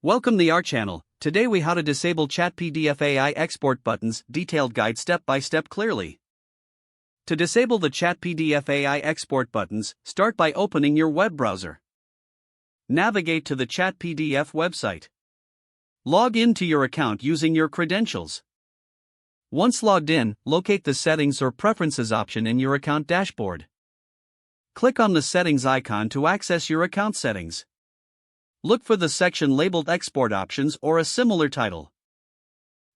Welcome to our channel. Today we how to disable ChatPDF AI export buttons, detailed guide step by step clearly. To disable the ChatPDF AI export buttons, start by opening your web browser. Navigate to the ChatPDF website. Log in to your account using your credentials. Once logged in, locate the Settings or Preferences option in your account dashboard. Click on the Settings icon to access your account settings. Look for the section labeled Export Options or a similar title.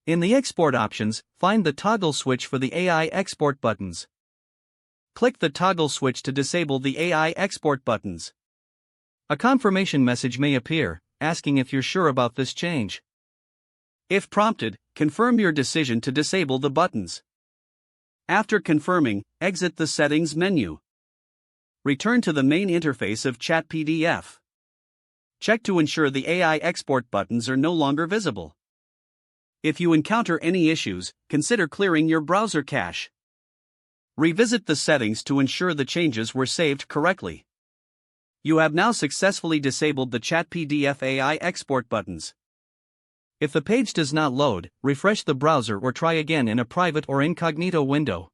In the Export Options, find the toggle switch for the AI export buttons. Click the toggle switch to disable the AI export buttons. A confirmation message may appear, asking if you're sure about this change. If prompted, confirm your decision to disable the buttons. After confirming, exit the Settings menu. Return to the main interface of ChatPDF. Check to ensure the AI export buttons are no longer visible. If you encounter any issues, consider clearing your browser cache. Revisit the settings to ensure the changes were saved correctly. You have now successfully disabled the ChatPDF AI export buttons. If the page does not load, refresh the browser or try again in a private or incognito window.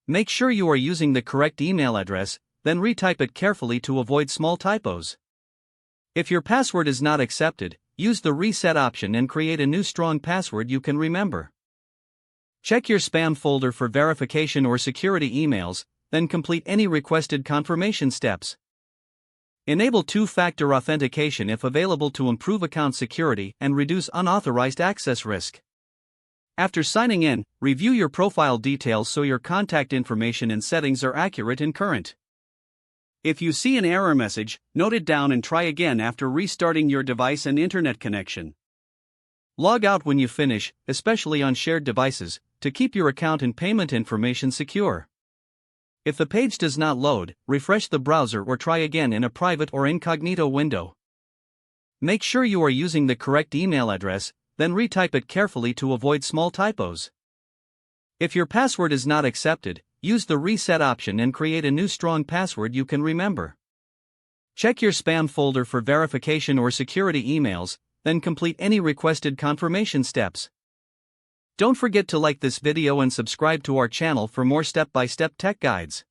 Make sure you are using the correct email address, then retype it carefully to avoid small typos. If your password is not accepted, use the reset option and create a new strong password you can remember. Check your spam folder for verification or security emails, then complete any requested confirmation steps. Enable two-factor authentication if available to improve account security and reduce unauthorized access risk. After signing in, review your profile details so your contact information and settings are accurate and current. If you see an error message, note it down and try again after restarting your device and internet connection. Log out when you finish, especially on shared devices, to keep your account and payment information secure. If the page does not load, refresh the browser or try again in a private or incognito window. Make sure you are using the correct email address, then retype it carefully to avoid small typos. If your password is not accepted, use the reset option and create a new strong password you can remember. Check your spam folder for verification or security emails, then complete any requested confirmation steps. Don't forget to like this video and subscribe to our channel for more step-by-step tech guides.